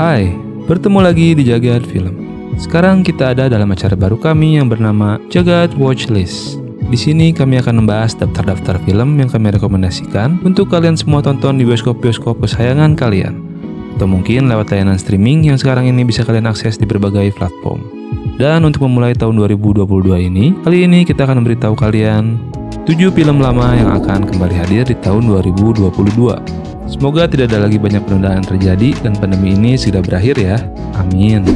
Hai, bertemu lagi di Jagat Film. Sekarang kita ada dalam acara baru kami yang bernama Jagat Watchlist. Di sini kami akan membahas daftar-daftar film yang kami rekomendasikan untuk kalian semua tonton di bioskop-bioskop kesayangan kalian. Atau mungkin lewat layanan streaming yang sekarang ini bisa kalian akses di berbagai platform. Dan untuk memulai tahun 2022 ini, kali ini kita akan memberitahu kalian 7 film lama yang akan kembali hadir di tahun 2022. Semoga tidak ada lagi banyak penundaan terjadi dan pandemi ini segera berakhir ya. Amin.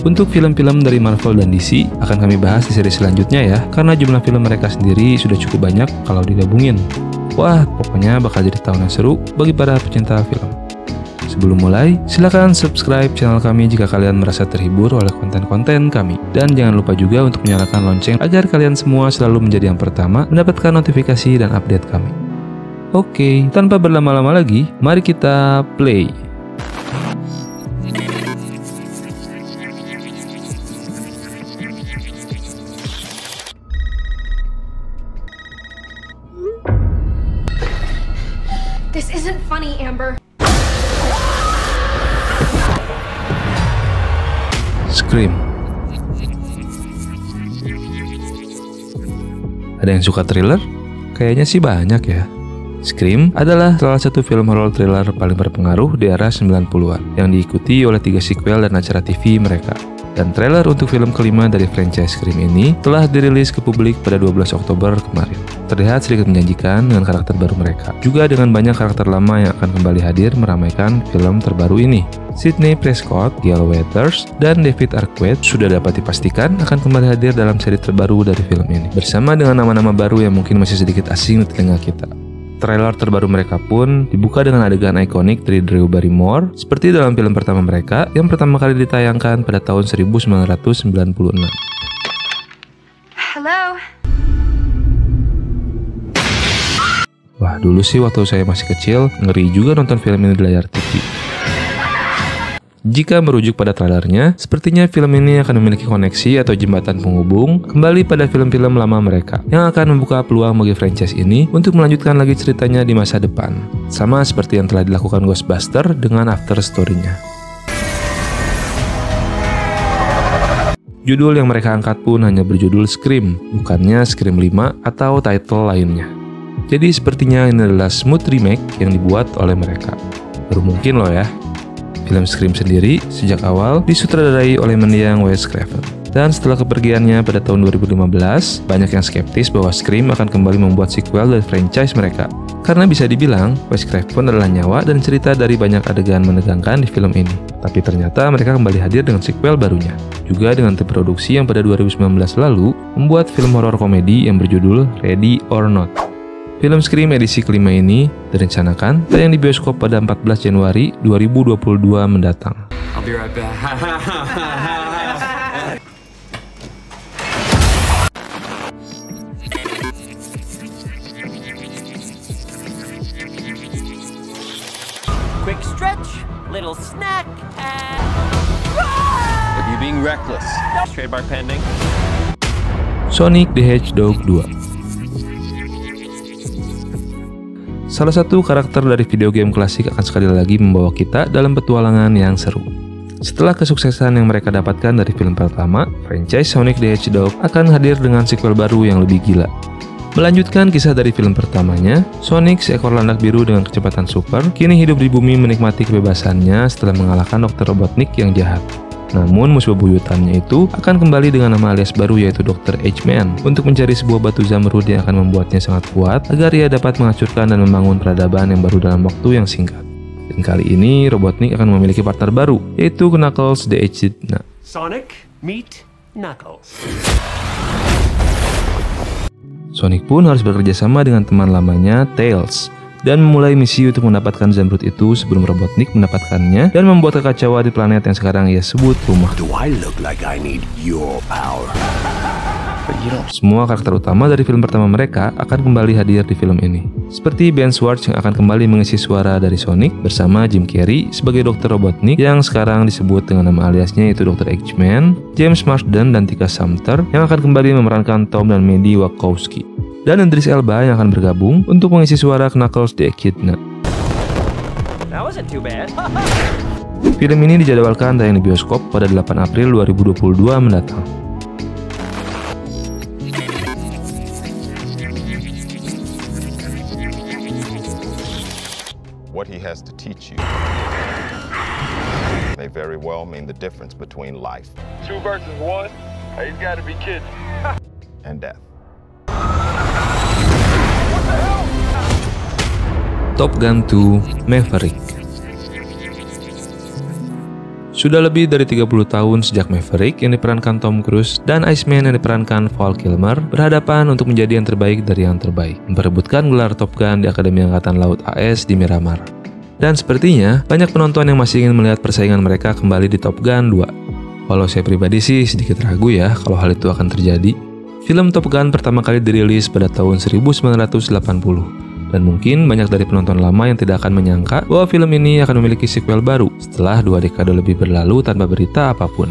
Untuk film-film dari Marvel dan DC akan kami bahas di seri selanjutnya ya, karena jumlah film mereka sendiri sudah cukup banyak kalau digabungin. Wah, pokoknya bakal jadi tahun yang seru bagi para pecinta film. Sebelum mulai, silakan subscribe channel kami jika kalian merasa terhibur oleh konten-konten kami. Dan jangan lupa juga untuk menyalakan lonceng agar kalian semua selalu menjadi yang pertama mendapatkan notifikasi dan update kami. Oke, tanpa berlama-lama lagi, mari kita play. This isn't funny, Amber. Scream. Ada yang suka thriller? Kayaknya sih banyak ya. Scream adalah salah satu film horor thriller paling berpengaruh di era 90-an yang diikuti oleh 3 sequel dan acara TV mereka. Dan trailer untuk film kelima dari franchise Scream ini telah dirilis ke publik pada 12 Oktober kemarin. Terlihat sedikit menjanjikan dengan karakter baru mereka. Juga dengan banyak karakter lama yang akan kembali hadir meramaikan film terbaru ini. Sidney Prescott, Gail Weathers, dan David Arquette sudah dapat dipastikan akan kembali hadir dalam seri terbaru dari film ini. Bersama dengan nama-nama baru yang mungkin masih sedikit asing di telinga kita. Trailer terbaru mereka pun dibuka dengan adegan ikonik dari Drew Barrymore seperti dalam film pertama mereka yang pertama kali ditayangkan pada tahun 1996. Hello. Wah, dulu sih waktu saya masih kecil, ngeri juga nonton film ini di layar TV. Jika merujuk pada trailernya, sepertinya film ini akan memiliki koneksi atau jembatan penghubung kembali pada film-film lama mereka, yang akan membuka peluang bagi franchise ini untuk melanjutkan lagi ceritanya di masa depan. Sama seperti yang telah dilakukan Ghostbusters dengan after story-nya. Judul yang mereka angkat pun hanya berjudul Scream, bukannya Scream 5 atau title lainnya. Jadi sepertinya ini adalah smooth remake yang dibuat oleh mereka. Baru mungkin loh ya. Film Scream sendiri sejak awal disutradarai oleh mendiang Wes Craven. Dan setelah kepergiannya pada tahun 2015, banyak yang skeptis bahwa Scream akan kembali membuat sequel dari franchise mereka. Karena bisa dibilang, Wes Craven adalah nyawa dan cerita dari banyak adegan menegangkan di film ini. Tapi ternyata mereka kembali hadir dengan sequel barunya. Juga dengan tim produksi yang pada 2019 lalu membuat film horor komedi yang berjudul Ready or Not. Film Scream edisi kelima ini direncanakan tayang di bioskop pada 14 Januari 2022 mendatang. I'll be right back. Quick stretch, little snack, and... Are you being reckless? Trademark pending. Sonic the Hedgehog 2. Salah satu karakter dari video game klasik akan sekali lagi membawa kita dalam petualangan yang seru. Setelah kesuksesan yang mereka dapatkan dari film pertama, franchise Sonic the Hedgehog akan hadir dengan sequel baru yang lebih gila. Melanjutkan kisah dari film pertamanya, Sonic, seekor landak biru dengan kecepatan super, kini hidup di bumi menikmati kebebasannya setelah mengalahkan Dr. Robotnik yang jahat. Namun musuh bebuyutannya itu akan kembali dengan nama alias baru yaitu Dr. Eggman untuk mencari sebuah batu zamrud yang akan membuatnya sangat kuat agar ia dapat menghancurkan dan membangun peradaban yang baru dalam waktu yang singkat. Dan kali ini Robotnik akan memiliki partner baru yaitu Knuckles the Echidna. Sonic, meet Knuckles. Sonic pun harus bekerja sama dengan teman lamanya Tails dan memulai misi untuk mendapatkan zamrud itu sebelum Robotnik mendapatkannya dan membuat kekacauan di planet yang sekarang ia sebut rumah. Do I look like I need your power? But you don't. Semua karakter utama dari film pertama mereka akan kembali hadir di film ini. Seperti Ben Schwartz yang akan kembali mengisi suara dari Sonic bersama Jim Carrey sebagai Dr. Robotnik yang sekarang disebut dengan nama aliasnya yaitu Dr. Eggman, James Marsden dan Tika Sumpter yang akan kembali memerankan Tom dan Mandy Wachowski. Dan Idris Elba yang akan bergabung untuk mengisi suara Knuckles the Echidna. That wasn't too bad. Film ini dijadwalkan tayang di bioskop pada 8 April 2022 mendatang. What he has to teach you may very well mean the difference between life 2 versus 1? He's gotta be kidding. and death. Top Gun 2 Maverick. Sudah lebih dari 30 tahun sejak Maverick yang diperankan Tom Cruise dan Iceman yang diperankan Val Kilmer berhadapan untuk menjadi yang terbaik dari yang terbaik, memperebutkan gelar Top Gun di Akademi Angkatan Laut AS di Miramar. Dan sepertinya banyak penonton yang masih ingin melihat persaingan mereka kembali di Top Gun 2. Walau saya pribadi sih sedikit ragu ya kalau hal itu akan terjadi. Film Top Gun pertama kali dirilis pada tahun 1980. Dan mungkin banyak dari penonton lama yang tidak akan menyangka bahwa film ini akan memiliki sequel baru setelah 2 dekade lebih berlalu tanpa berita apapun.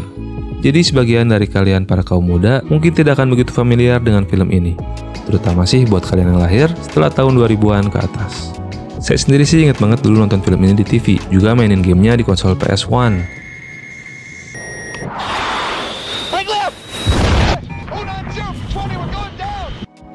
Jadi sebagian dari kalian para kaum muda mungkin tidak akan begitu familiar dengan film ini. Terutama sih buat kalian yang lahir setelah tahun 2000-an ke atas. Saya sendiri sih ingat banget dulu nonton film ini di TV, juga mainin gamenya di konsol PS1.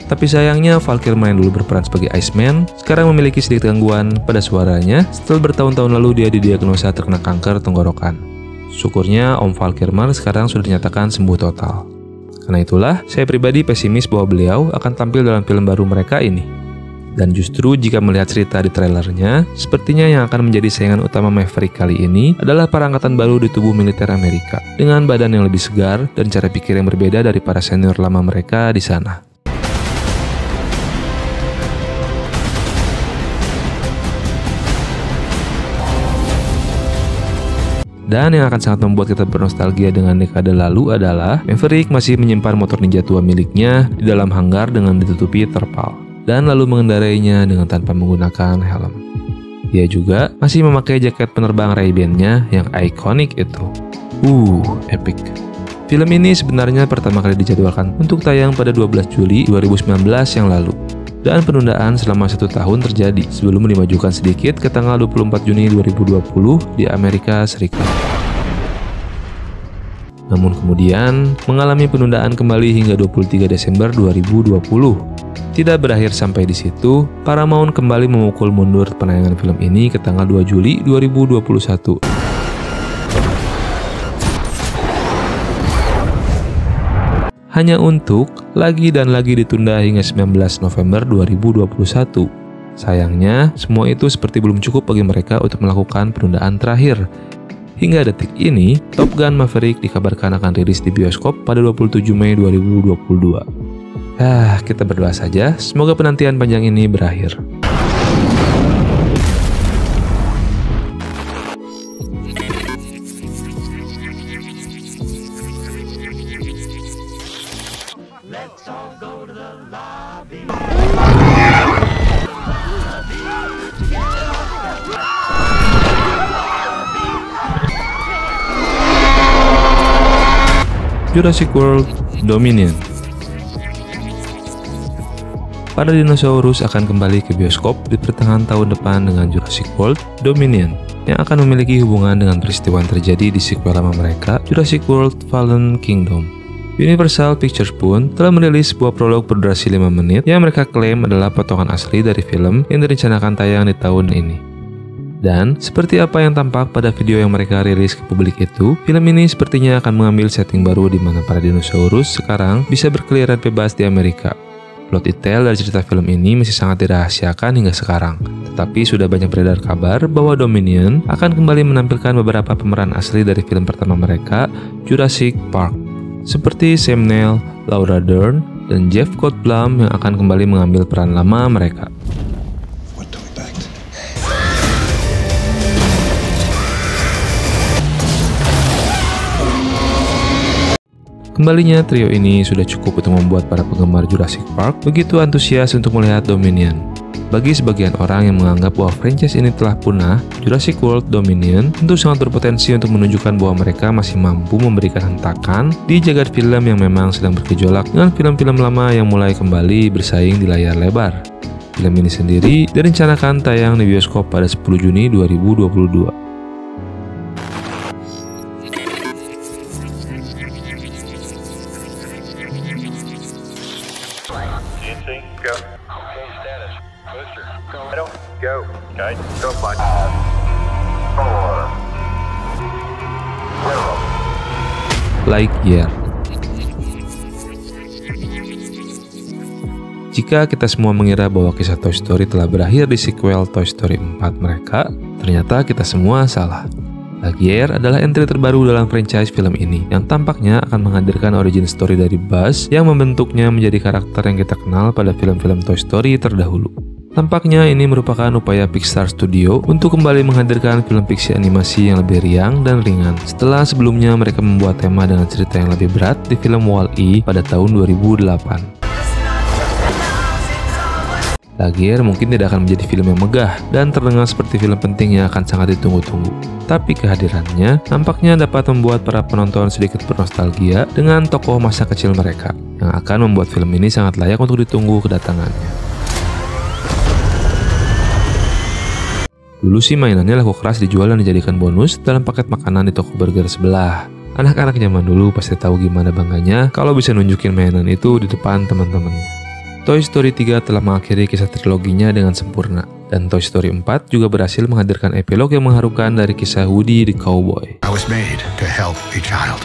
Tapi sayangnya Val Kilmer yang dulu berperan sebagai Iceman sekarang memiliki sedikit gangguan pada suaranya setelah bertahun-tahun lalu dia didiagnosa terkena kanker tenggorokan. Syukurnya Om Val Kilmer sekarang sudah dinyatakan sembuh total. Karena itulah saya pribadi pesimis bahwa beliau akan tampil dalam film baru mereka ini. Dan justru jika melihat cerita di trailernya, sepertinya yang akan menjadi saingan utama Maverick kali ini adalah para angkatan baru di tubuh militer Amerika dengan badan yang lebih segar dan cara pikir yang berbeda dari para senior lama mereka di sana. Dan yang akan sangat membuat kita bernostalgia dengan dekade lalu adalah Maverick masih menyimpan motor ninja tua miliknya di dalam hanggar dengan ditutupi terpal, dan lalu mengendarainya dengan tanpa menggunakan helm. Dia juga masih memakai jaket penerbang Ray-Ban-nya yang ikonik itu. Epic. Film ini sebenarnya pertama kali dijadwalkan untuk tayang pada 12 Juli 2019 yang lalu. Dan penundaan selama 1 tahun terjadi sebelum dimajukan sedikit ke tanggal 24 Juni 2020 di Amerika Serikat. Namun kemudian mengalami penundaan kembali hingga 23 Desember 2020. Tidak berakhir sampai di situ, Paramount kembali memukul mundur penayangan film ini ke tanggal 2 Juli 2021. Hanya untuk lagi dan lagi ditunda hingga 19 November 2021. Sayangnya, semua itu seperti belum cukup bagi mereka untuk melakukan penundaan terakhir. Hingga detik ini, Top Gun Maverick dikabarkan akan rilis di bioskop pada 27 Mei 2022. Kita berdoa saja, semoga penantian panjang ini berakhir. Jurassic World Dominion. Para dinosaurus akan kembali ke bioskop di pertengahan tahun depan dengan Jurassic World Dominion yang akan memiliki hubungan dengan peristiwa yang terjadi di sequel lama mereka, Jurassic World Fallen Kingdom. Universal Pictures pun telah merilis sebuah prolog berdurasi 5 menit yang mereka klaim adalah potongan asli dari film yang direncanakan tayang di tahun ini. Dan seperti apa yang tampak pada video yang mereka rilis ke publik itu, film ini sepertinya akan mengambil setting baru di mana para dinosaurus sekarang bisa berkeliaran bebas di Amerika. Plot detail dari cerita film ini masih sangat dirahasiakan hingga sekarang, tetapi sudah banyak beredar kabar bahwa Dominion akan kembali menampilkan beberapa pemeran asli dari film pertama mereka, Jurassic Park, seperti Sam Neill, Laura Dern, dan Jeff Goldblum yang akan kembali mengambil peran lama mereka. Kembalinya trio ini sudah cukup untuk membuat para penggemar Jurassic Park begitu antusias untuk melihat Dominion. Bagi sebagian orang yang menganggap bahwa franchise ini telah punah, Jurassic World Dominion tentu sangat berpotensi untuk menunjukkan bahwa mereka masih mampu memberikan hentakan di jagat film yang memang sedang bergejolak dengan film-film lama yang mulai kembali bersaing di layar lebar. Film ini sendiri direncanakan tayang di bioskop pada 10 Juni 2022. Lightyear. Jika kita semua mengira bahwa kisah Toy Story telah berakhir di sequel Toy Story 4 mereka, ternyata kita semua salah. Lightyear adalah entry terbaru dalam franchise film ini yang tampaknya akan menghadirkan origin story dari Buzz yang membentuknya menjadi karakter yang kita kenal pada film-film Toy Story terdahulu. Tampaknya ini merupakan upaya Pixar Studio untuk kembali menghadirkan film fiksi animasi yang lebih riang dan ringan setelah sebelumnya mereka membuat tema dengan cerita yang lebih berat di film Wall-E pada tahun 2008. Lightyear mungkin tidak akan menjadi film yang megah dan terdengar seperti film penting yang akan sangat ditunggu-tunggu. Tapi kehadirannya nampaknya dapat membuat para penonton sedikit bernostalgia dengan tokoh masa kecil mereka, yang akan membuat film ini sangat layak untuk ditunggu kedatangannya. Dulu sih mainannya laku keras dijual dan dijadikan bonus dalam paket makanan di toko burger sebelah. Anak-anak zaman dulu pasti tahu gimana bangganya kalau bisa nunjukin mainan itu di depan teman-temannya. Toy Story 3 telah mengakhiri kisah triloginya dengan sempurna, dan Toy Story 4 juga berhasil menghadirkan epilog yang mengharukan dari kisah Woody the Cowboy. I was made to help a child.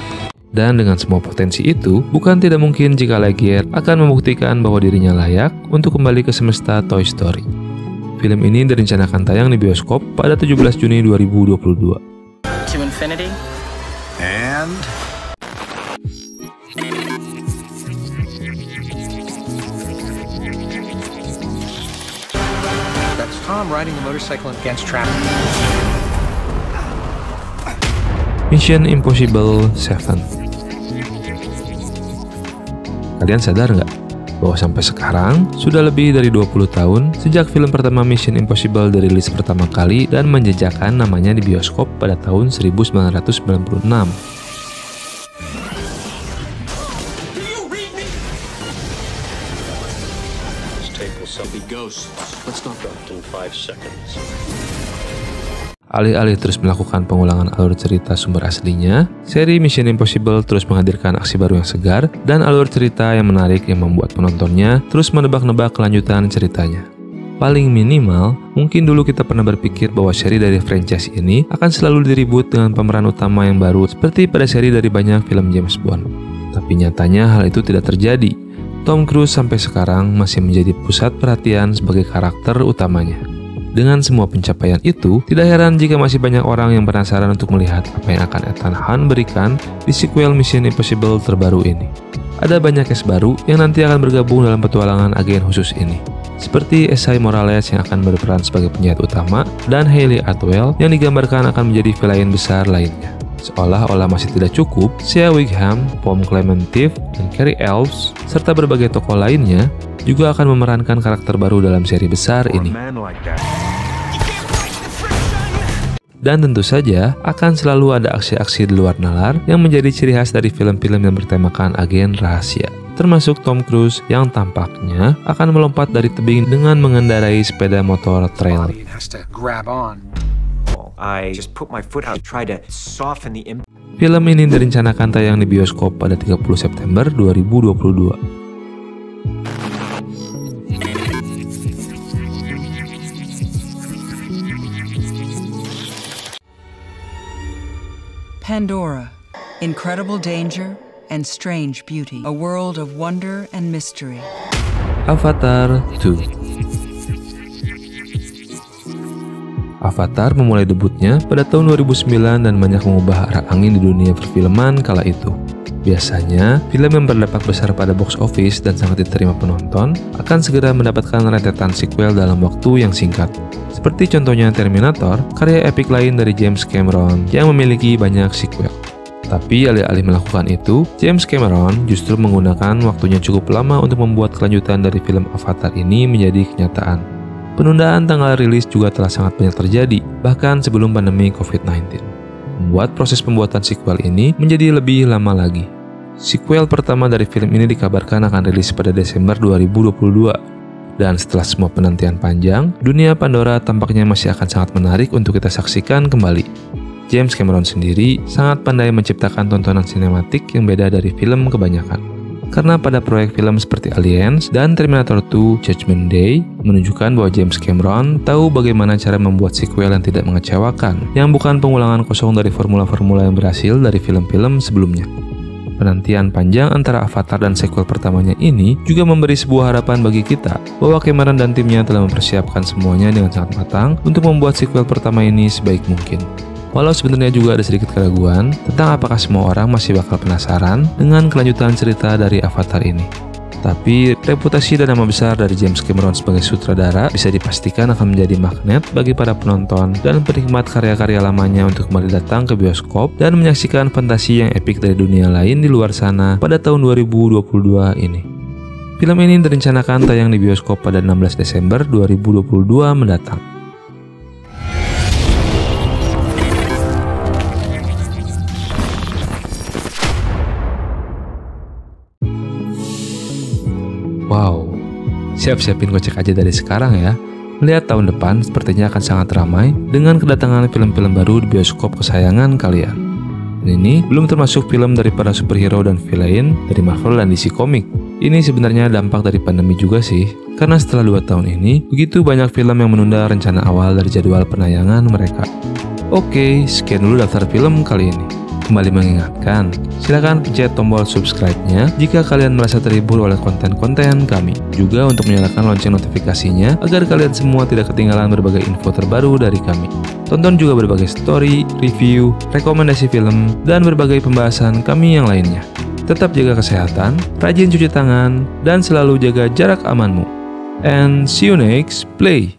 Dan dengan semua potensi itu, bukan tidak mungkin jika Lightyear akan membuktikan bahwa dirinya layak untuk kembali ke semesta Toy Story. Film ini direncanakan tayang di bioskop pada 17 Juni 2022. To infinity And that's Tom riding a motorcycle against traffic. Mission Impossible 7. Kalian sadar nggak bahwa sampai sekarang sudah lebih dari 20 tahun sejak film pertama Mission Impossible dirilis pertama kali dan menjejakkan namanya di bioskop pada tahun 1996. Alih-alih terus melakukan pengulangan alur cerita sumber aslinya, seri Mission Impossible terus menghadirkan aksi baru yang segar dan alur cerita yang menarik yang membuat penontonnya terus menebak-nebak kelanjutan ceritanya. Paling minimal, mungkin dulu kita pernah berpikir bahwa seri dari franchise ini akan selalu diribut dengan pemeran utama yang baru seperti pada seri dari banyak film James Bond. Tapi nyatanya hal itu tidak terjadi. Tom Cruise sampai sekarang masih menjadi pusat perhatian sebagai karakter utamanya. Dengan semua pencapaian itu, tidak heran jika masih banyak orang yang penasaran untuk melihat apa yang akan Ethan Hunt berikan di sequel Mission Impossible terbaru ini. Ada banyak cast baru yang nanti akan bergabung dalam petualangan agen khusus ini, seperti Esai Morales yang akan berperan sebagai penjahat utama, dan Hayley Atwell yang digambarkan akan menjadi villain besar lainnya. Seolah-olah masih tidak cukup, Shea Whigham, Pom Klementieff, dan Cary Elwes, serta berbagai tokoh lainnya juga akan memerankan karakter baru dalam seri besar ini. Dan tentu saja akan selalu ada aksi-aksi di luar nalar yang menjadi ciri khas dari film-film yang bertemakan agen rahasia, termasuk Tom Cruise yang tampaknya akan melompat dari tebing dengan mengendarai sepeda motor trail. Film ini direncanakan tayang di bioskop pada 30 September 2022. Pandora, incredible danger and strange beauty, a world of wonder and mystery. Avatar 2. Avatar memulai debutnya pada tahun 2009 dan banyak mengubah arah angin di dunia perfilman kala itu. Biasanya, film yang berdampak besar pada box office dan sangat diterima penonton akan segera mendapatkan rentetan sequel dalam waktu yang singkat. Seperti contohnya Terminator, karya epik lain dari James Cameron yang memiliki banyak sequel. Tapi alih-alih melakukan itu, James Cameron justru menggunakan waktunya cukup lama untuk membuat kelanjutan dari film Avatar ini menjadi kenyataan. Penundaan tanggal rilis juga telah sangat banyak terjadi, bahkan sebelum pandemi COVID-19. Membuat proses pembuatan sequel ini menjadi lebih lama lagi. Sequel pertama dari film ini dikabarkan akan rilis pada Desember 2022. Dan setelah semua penantian panjang, dunia Pandora tampaknya masih akan sangat menarik untuk kita saksikan kembali. James Cameron sendiri sangat pandai menciptakan tontonan sinematik yang beda dari film kebanyakan. Karena pada proyek film seperti Aliens dan Terminator 2 Judgment Day menunjukkan bahwa James Cameron tahu bagaimana cara membuat sequel yang tidak mengecewakan, yang bukan pengulangan kosong dari formula-formula yang berhasil dari film-film sebelumnya. Penantian panjang antara Avatar dan sequel pertamanya ini juga memberi sebuah harapan bagi kita bahwa Cameron dan timnya telah mempersiapkan semuanya dengan sangat matang untuk membuat sequel pertama ini sebaik mungkin. Walau sebenarnya juga ada sedikit keraguan tentang apakah semua orang masih bakal penasaran dengan kelanjutan cerita dari Avatar ini. Tapi reputasi dan nama besar dari James Cameron sebagai sutradara bisa dipastikan akan menjadi magnet bagi para penonton dan penikmat karya-karya lamanya untuk kembali datang ke bioskop dan menyaksikan fantasi yang epik dari dunia lain di luar sana pada tahun 2022 ini. Film ini direncanakan tayang di bioskop pada 16 Desember 2022 mendatang. Wow, siap-siapin kocek aja dari sekarang ya. Melihat tahun depan sepertinya akan sangat ramai dengan kedatangan film-film baru di bioskop kesayangan kalian. Dan ini belum termasuk film dari para superhero dan villain dari Marvel dan DC Comics. Ini sebenarnya dampak dari pandemi juga sih, karena setelah 2 tahun ini, begitu banyak film yang menunda rencana awal dari jadwal penayangan mereka. Oke, sekian dulu daftar film kali ini. Kembali mengingatkan, silakan pencet tombol subscribe-nya jika kalian merasa terhibur oleh konten-konten kami. Juga untuk menyalakan lonceng notifikasinya agar kalian semua tidak ketinggalan berbagai info terbaru dari kami. Tonton juga berbagai story, review, rekomendasi film, dan berbagai pembahasan kami yang lainnya. Tetap jaga kesehatan, rajin cuci tangan, dan selalu jaga jarak amanmu. And see you next play!